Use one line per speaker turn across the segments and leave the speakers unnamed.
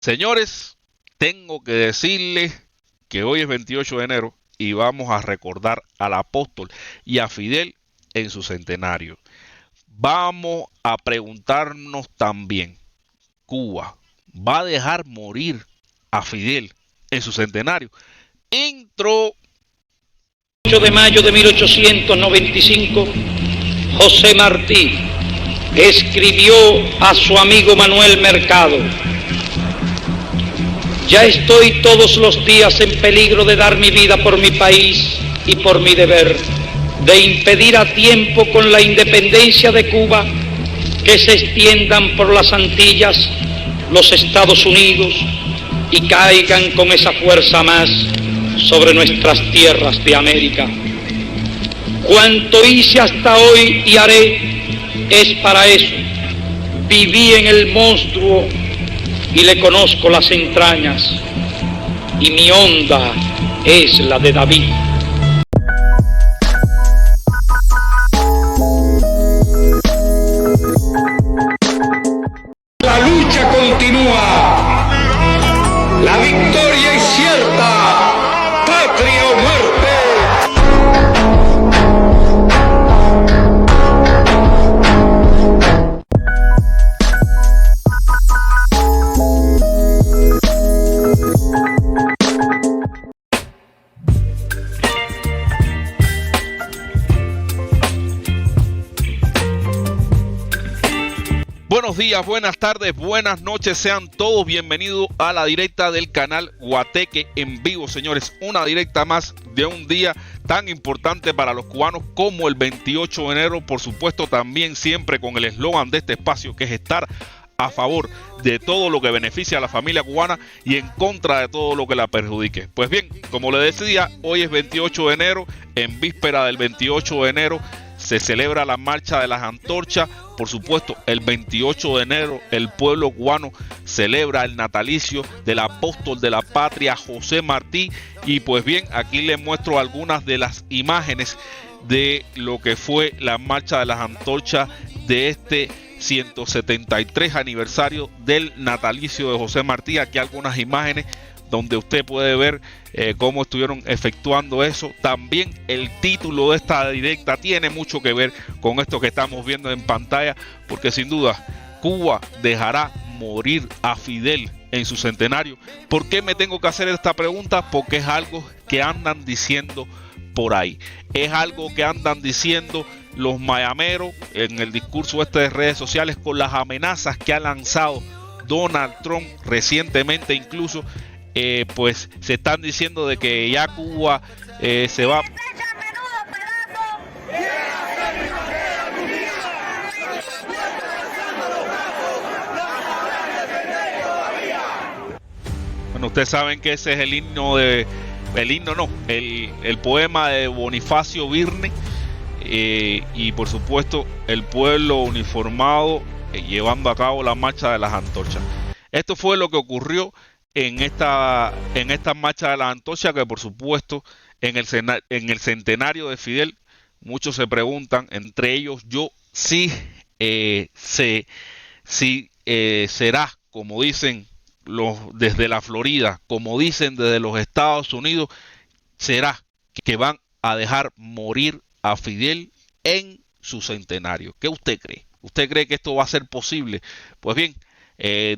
Señores, tengo que decirles que hoy es 28 de enero y vamos a recordar al apóstol y a Fidel en su centenario. Vamos a preguntarnos también, ¿Cuba va a dejar morir a Fidel en su centenario? Intro.
8 de mayo de 1895, José Martí escribió a su amigo Manuel Mercado: ya estoy todos los días en peligro de dar mi vida por mi país y por mi deber, de impedir a tiempo con la independencia de Cuba que se extiendan por las Antillas los Estados Unidos y caigan con esa fuerza más sobre nuestras tierras de América. Cuanto hice hasta hoy y haré es para eso. Viví en el monstruo y le conozco las entrañas, y mi onda es la de David. La lucha continúa, la victoria es cierta, patria o muerte.
Buenos días, buenas tardes, buenas noches, sean todos bienvenidos a la directa del canal Guateque en vivo, señores. Una directa más de un día tan importante para los cubanos como el 28 de enero, por supuesto también siempre con el eslogan de este espacio, que es estar a favor de todo lo que beneficia a la familia cubana y en contra de todo lo que la perjudique. Pues bien, como le decía, hoy es 28 de enero, en víspera del 28 de enero se celebra la marcha de las antorchas. Por supuesto, el 28 de enero el pueblo cubano celebra el natalicio del apóstol de la patria, José Martí. Y pues bien, aquí les muestro algunas de las imágenes de lo que fue la marcha de las antorchas de este 173 aniversario del natalicio de José Martí. Aquí algunas imágenes donde usted puede ver cómo estuvieron efectuando eso. También el título de esta directa tiene mucho que ver con esto que estamos viendo en pantalla, porque sin duda Cuba dejará morir a Fidel en su centenario. ¿Por qué me tengo que hacer esta pregunta? Porque es algo que andan diciendo por ahí. Es algo que andan diciendo los mayameros en el discurso de redes sociales, con las amenazas que ha lanzado Donald Trump recientemente. Incluso pues se están diciendo de que ya Cuba se va. Bueno, ustedes saben que ese es el himno el poema de Bonifacio Birne, y por supuesto el pueblo uniformado llevando a cabo la marcha de las antorchas. Esto fue lo que ocurrió en esta marcha de las antorchas, que por supuesto en el centenario de Fidel muchos se preguntan, entre ellos yo, si será, como dicen desde la Florida, como dicen desde los Estados Unidos, será que van a dejar morir a Fidel en su centenario. ¿Qué usted cree? ¿Usted cree que esto va a ser posible? Pues bien,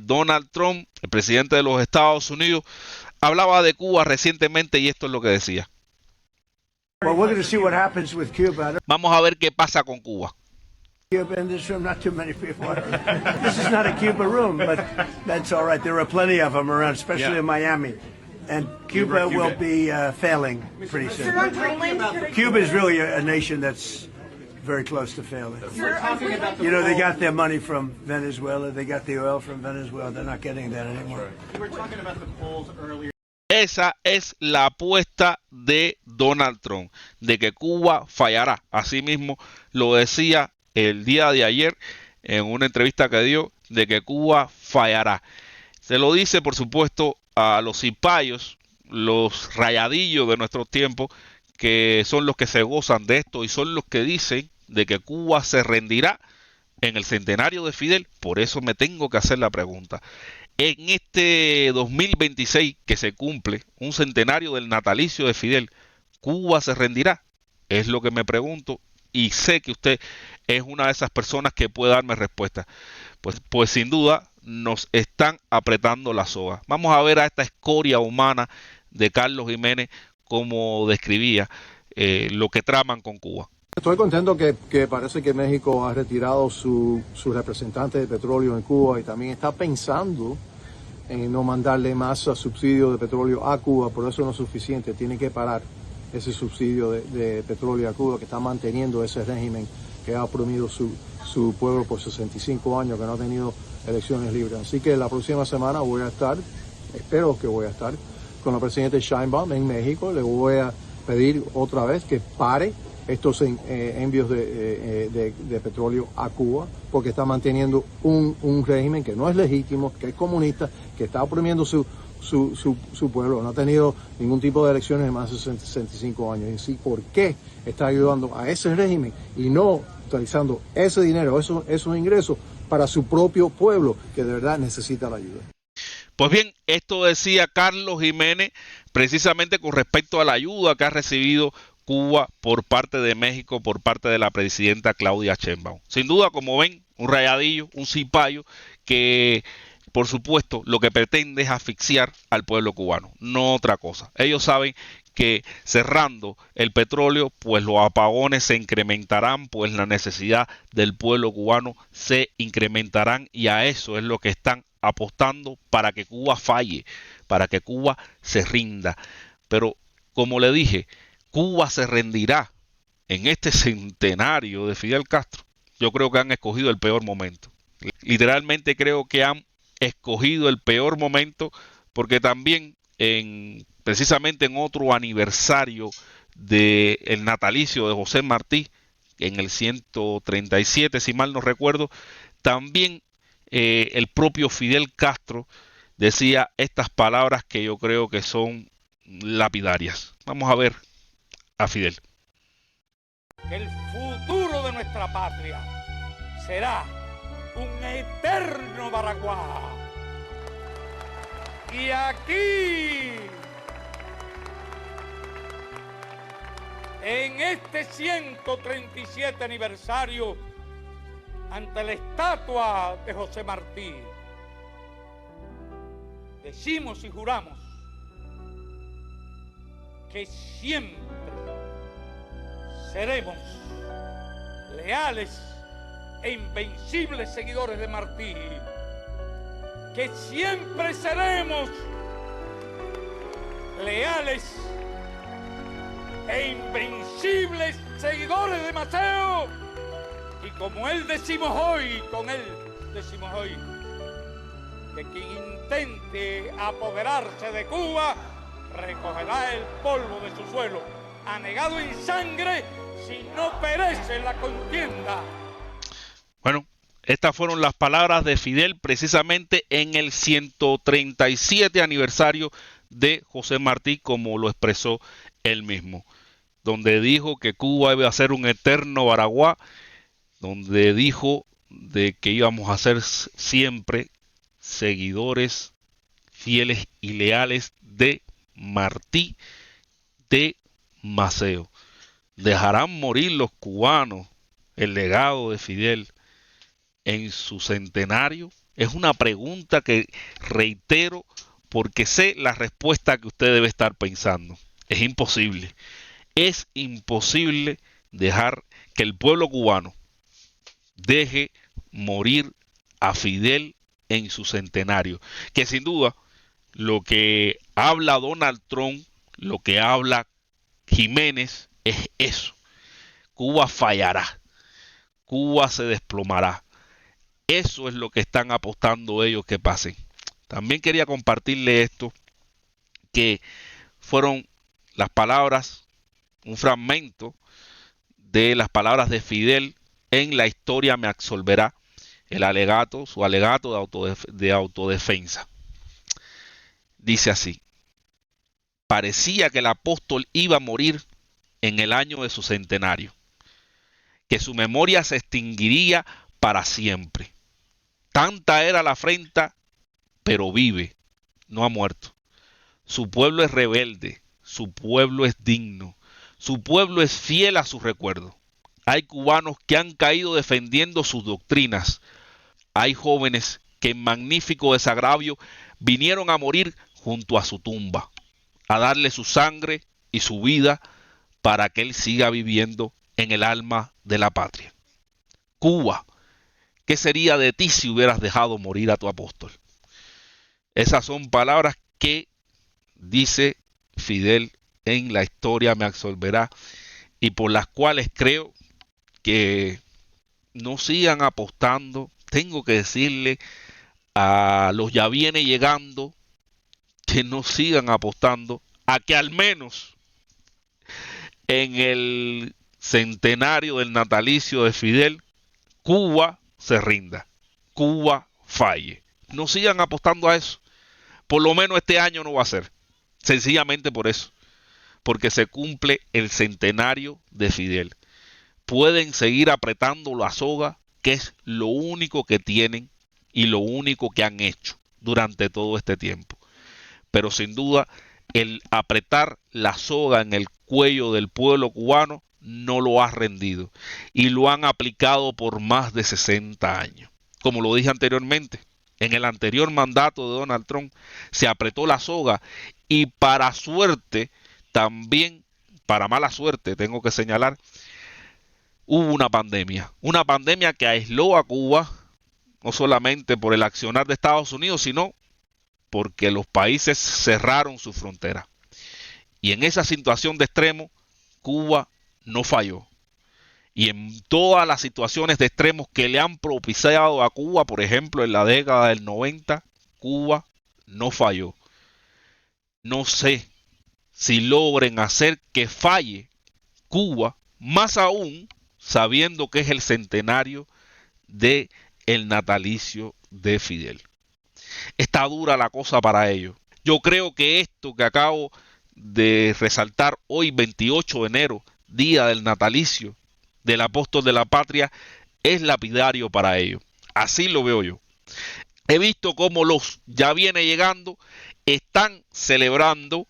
Donald Trump, el presidente de los Estados Unidos, hablaba de Cuba recientemente y esto es lo que decía. Vamos a ver qué pasa con Cuba.
Cuba in this room, not too many people. This is not a Cuba room, but that's all right. There are plenty of them around, especially in Miami. And Cuba will be failing pretty soon. Cuba is really a nation that's very close to failing. You know, they got their money from Venezuela. They got the oil from Venezuela. They're not getting that anymore.
You were talking about the polls earlier.
Esa es la apuesta de Donald Trump, de que Cuba fallará. Asimismo lo decía el día de ayer en una entrevista que dio, de que Cuba fallará. Se lo dice, por supuesto, a los cipayos, los rayadillos de nuestro tiempo, que son los que se gozan de esto y son los que dicen de que Cuba se rendirá en el centenario de Fidel. Por eso me tengo que hacer la pregunta: en este 2026 que se cumple un centenario del natalicio de Fidel, ¿Cuba se rendirá? Es lo que me pregunto y sé que usted es una de esas personas que puede darme respuesta. Pues sin duda nos están apretando la soga. Vamos a ver a esta escoria humana de Carlos Jiménez como describía lo que traman con Cuba.
Estoy contento que parece que México ha retirado su representante de petróleo en Cuba y también está pensando en no mandarle más subsidio de petróleo a Cuba, pero eso no es suficiente, tiene que parar ese subsidio de petróleo a Cuba que está manteniendo ese régimen que ha oprimido su pueblo por 65 años, que no ha tenido elecciones libres. Así que la próxima semana voy a estar, espero que voy a estar con el presidente Sheinbaum en México, le voy a pedir otra vez que pare estos envíos de petróleo a Cuba, porque está manteniendo un régimen que no es legítimo, que es comunista, que está oprimiendo su pueblo, no ha tenido ningún tipo de elecciones en más de 65 años. Y así, ¿por qué está ayudando a ese régimen y no utilizando ese dinero, esos ingresos para su propio pueblo que de verdad necesita la ayuda?
Pues bien, esto decía Carlos Jiménez precisamente con respecto a la ayuda que ha recibido Cuba por parte de México, por parte de la presidenta Claudia Sheinbaum. Sin duda, como ven, un rayadillo, un cipayo que, por supuesto, lo que pretende es asfixiar al pueblo cubano, no otra cosa. Ellos saben que cerrando el petróleo, pues los apagones se incrementarán, pues la necesidad del pueblo cubano se incrementarán y a eso es lo que están apostando para que Cuba falle, para que Cuba se rinda. Pero, como le dije, Cuba se rendirá en este centenario de Fidel Castro. Yo creo que han escogido el peor momento. Literalmente creo que han escogido el peor momento porque también precisamente en otro aniversario del natalicio de José Martí, en el 137, si mal no recuerdo, también el propio Fidel Castro decía estas palabras que yo creo que son lapidarias. Vamos a ver a Fidel.
Que el futuro de nuestra patria será un eterno Baraguá. Y aquí, en este 137 aniversario, ante la estatua de José Martí, decimos y juramos que siempre seremos leales e invencibles seguidores de Martí, que siempre seremos leales e invencibles seguidores de Maceo, y como él decimos hoy, con él decimos hoy, que quien intente apoderarse de Cuba recogerá el polvo de su suelo, anegado en sangre, si no perece en la contienda.
Bueno, estas fueron las palabras de Fidel precisamente en el 137 aniversario de José Martí, como lo expresó él mismo, donde dijo que Cuba iba a ser un eterno Baraguá, donde dijo de que íbamos a ser siempre seguidores fieles y leales de Martí, de Maceo. ¿Dejarán morir los cubanos el legado de Fidel en su centenario? Es una pregunta que reitero porque sé la respuesta que usted debe estar pensando. Es imposible. Es imposible dejar que el pueblo cubano deje morir a Fidel en su centenario. Que sin duda lo que habla Donald Trump, lo que habla Jiménez es eso. Cuba fallará. Cuba se desplomará. Eso es lo que están apostando ellos que pase. También quería compartirle esto, que fueron las palabras, un fragmento de las palabras de Fidel en La historia me absolverá, el alegato, su alegato de autodefensa. Dice así: parecía que el apóstol iba a morir en el año de su centenario, que su memoria se extinguiría para siempre. Tanta era la afrenta pero vive, no ha muerto. Su pueblo es rebelde, su pueblo es digno, su pueblo es fiel a su recuerdo. Hay cubanos que han caído defendiendo sus doctrinas. Hay jóvenes que en magnífico desagravio vinieron a morir junto a su tumba, a darle su sangre y su vida para que él siga viviendo en el alma de la patria. Cuba, ¿qué sería de ti si hubieras dejado morir a tu apóstol? Esas son palabras que dice Fidel en La historia me absolverá, y por las cuales creo que no sigan apostando. Tengo que decirle a los ya viene llegando que no sigan apostando a que al menos en el centenario del natalicio de Fidel, Cuba se rinda, Cuba falle. No sigan apostando a eso. Por lo menos este año no va a ser. Sencillamente por eso. Porque se cumple el centenario de Fidel. Pueden seguir apretando la soga, que es lo único que tienen y lo único que han hecho durante todo este tiempo. Pero sin duda, el apretar la soga en el cuello del pueblo cubano no lo ha rendido. Y lo han aplicado por más de 60 años. Como lo dije anteriormente, en el anterior mandato de Donald Trump se apretó la soga y para suerte, también para mala suerte, tengo que señalar, hubo una pandemia que aisló a Cuba, no solamente por el accionar de Estados Unidos, sino porque los países cerraron su frontera. Y en esa situación de extremo, Cuba no falló. Y en todas las situaciones de extremos que le han propiciado a Cuba, por ejemplo, en la década del 90, Cuba no falló. No sé si logren hacer que falle Cuba, más aún sabiendo que es el centenario del natalicio de Fidel. Está dura la cosa para ellos. Yo creo que esto que acabo de resaltar hoy, 28 de enero, día del natalicio del apóstol de la patria, es lapidario para ellos. Así lo veo yo. He visto cómo los ya viene llegando están celebrando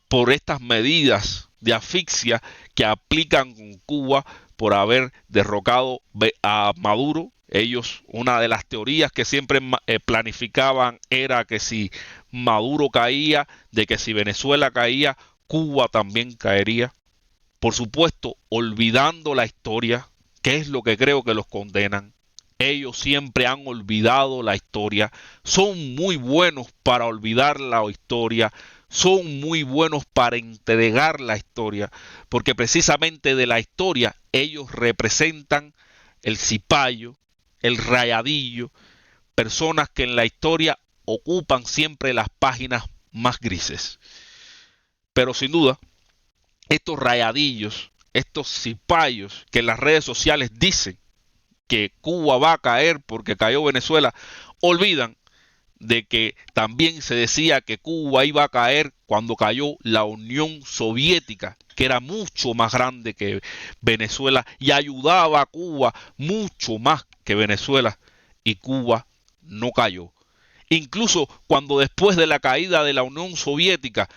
por estas medidas de asfixia que aplican con Cuba por haber derrocado a Maduro. Ellos, una de las teorías que siempre planificaban era que si Maduro caía, de que si Venezuela caía, Cuba también caería. Por supuesto, olvidando la historia, que es lo que creo que los condenan. Ellos siempre han olvidado la historia. Son muy buenos para olvidar la historia. Son muy buenos para entregar la historia. Porque precisamente de la historia ellos representan el cipayo, el rayadillo. Personas que en la historia ocupan siempre las páginas más grises. Pero sin duda, estos rayadillos, estos cipayos que en las redes sociales dicen que Cuba va a caer porque cayó Venezuela, olvidan de que también se decía que Cuba iba a caer cuando cayó la Unión Soviética, que era mucho más grande que Venezuela y ayudaba a Cuba mucho más que Venezuela, y Cuba no cayó. Incluso cuando después de la caída de la Unión Soviética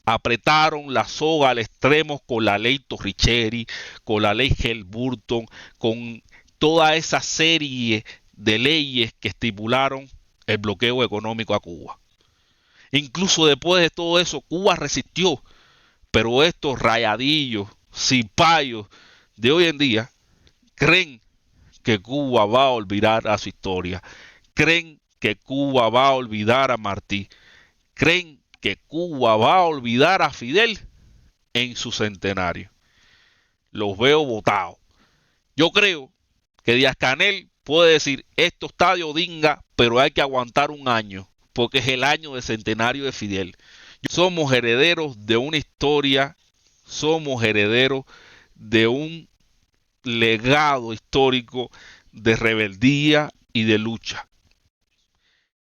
apretaron la soga al extremo con la ley Torricelli, con la ley Helmut-Burton, con toda esa serie de leyes que estipularon el bloqueo económico a Cuba. Incluso después de todo eso, Cuba resistió, pero estos rayadillos, cipayos de hoy en día, creen que Cuba va a olvidar a su historia, creen que Cuba va a olvidar a Martí, creen que Cuba va a olvidar a Fidel en su centenario. Los veo botados. Yo creo que Díaz-Canel puede decir, esto está de odinga, pero hay que aguantar un año, porque es el año del centenario de Fidel. Somos herederos de una historia, somos herederos de un legado histórico de rebeldía y de lucha.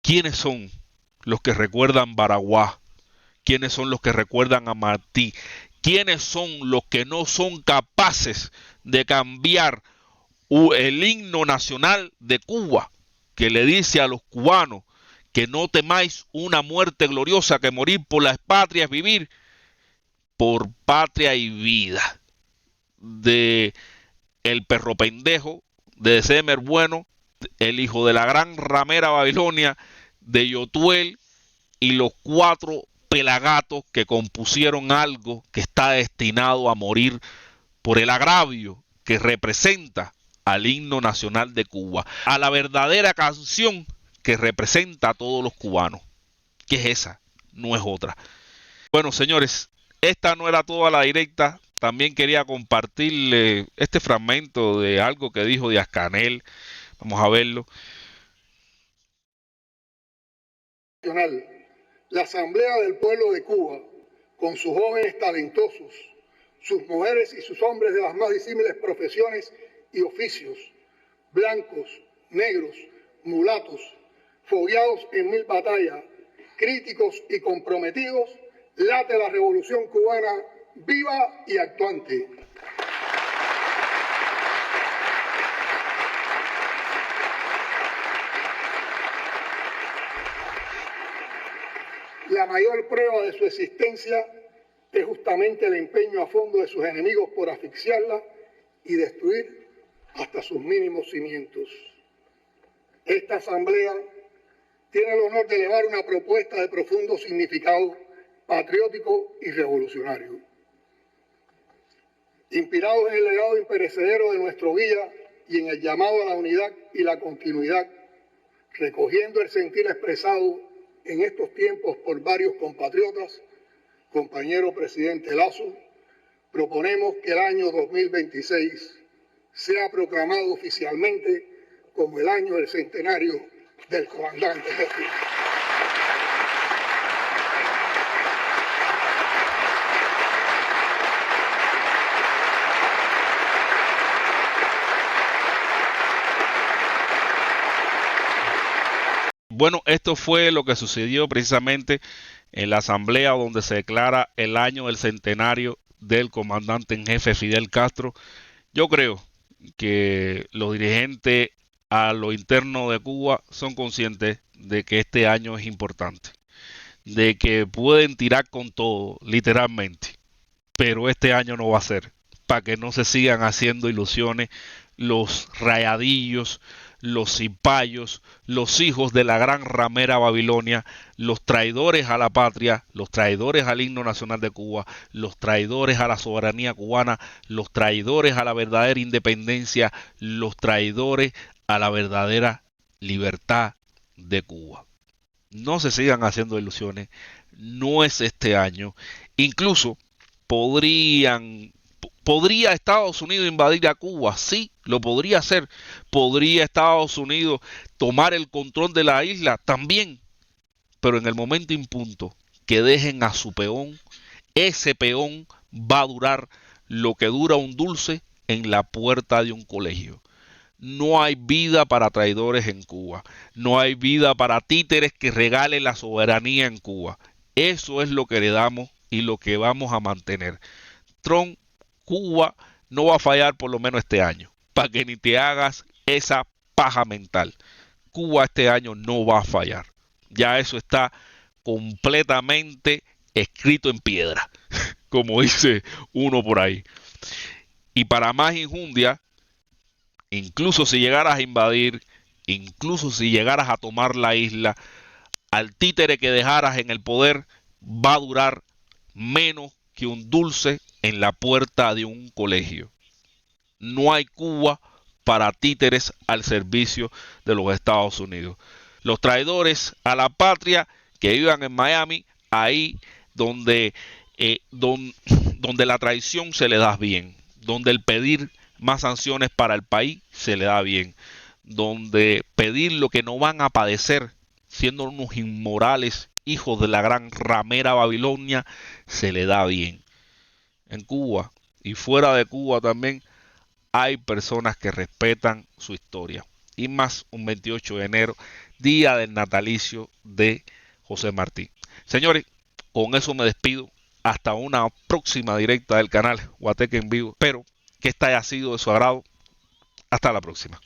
¿Quiénes son los que recuerdan Baraguá? ¿Quiénes son los que recuerdan a Martí? ¿Quiénes son los que no son capaces de cambiar el himno nacional de Cuba, que le dice a los cubanos que no temáis una muerte gloriosa, que morir por la patria es vivir por patria y vida. De el perro pendejo, de Semer Bueno, el hijo de la gran ramera Babilonia, de Yotuel y los 4 pelagatos que compusieron algo que está destinado a morir por el agravio que representa al himno nacional de Cuba, a la verdadera canción que representa a todos los cubanos. ¿Qué es esa? No es otra. Bueno, señores, esta no era toda la directa. También quería compartirle este fragmento de algo que dijo Díaz-Canel. Vamos a verlo.
La Asamblea del Pueblo de Cuba, con sus jóvenes talentosos, sus mujeres y sus hombres de las más disímiles profesiones y oficios, blancos, negros, mulatos, fogueados en 1000 batallas, críticos y comprometidos, late la revolución cubana viva y actuante. La mayor prueba de su existencia es justamente el empeño a fondo de sus enemigos por asfixiarla y destruir hasta sus mínimos cimientos. Esta asamblea tiene el honor de elevar una propuesta de profundo significado patriótico y revolucionario. Inspirados en el legado imperecedero de nuestro guía y en el llamado a la unidad y la continuidad, recogiendo el sentir expresado en estos tiempos por varios compatriotas, compañero presidente Lazo, proponemos que el año 2026 sea proclamado oficialmente como el año del centenario del comandante jefe.
Bueno, esto fue lo que sucedió precisamente en la asamblea donde se declara el año del centenario del comandante en jefe Fidel Castro. Yo creo que los dirigentes a lo interno de Cuba son conscientes de que este año es importante, de que pueden tirar con todo, literalmente, pero este año no va a ser, para que no se sigan haciendo ilusiones los rayadillos, los cipayos, los hijos de la gran ramera Babilonia, los traidores a la patria, los traidores al himno nacional de Cuba, los traidores a la soberanía cubana, los traidores a la verdadera independencia, los traidores a la verdadera libertad de Cuba. No se sigan haciendo ilusiones, no es este año. Incluso ¿podría Estados Unidos invadir a Cuba? Sí, lo podría hacer. ¿Podría Estados Unidos tomar el control de la isla? También. Pero en el momento impunto que dejen a su peón, ese peón va a durar lo que dura un dulce en la puerta de un colegio. No hay vida para traidores en Cuba. No hay vida para títeres que regalen la soberanía en Cuba. Eso es lo que le damos y lo que vamos a mantener. Trump, Cuba no va a fallar por lo menos este año, para que ni te hagas esa paja mental. Cuba este año no va a fallar. Ya eso está completamente escrito en piedra, como dice uno por ahí. Y para más injundia, incluso si llegaras a invadir, incluso si llegaras a tomar la isla, al títere que dejaras en el poder va a durar menos que un dulce en la puerta de un colegio. No hay Cuba para títeres al servicio de los Estados Unidos. Los traidores a la patria que vivan en Miami, ahí donde la traición se le da bien, donde el pedir más sanciones para el país se le da bien, donde pedir lo que no van a padecer siendo unos inmorales hijos de la gran ramera Babilonia se le da bien. En Cuba y fuera de Cuba también hay personas que respetan su historia. Y más un 28 de enero, día del natalicio de José Martí. Señores, con eso me despido. Hasta una próxima directa del canal Guateque en Vivo. Espero que esta haya sido de su agrado. Hasta la próxima.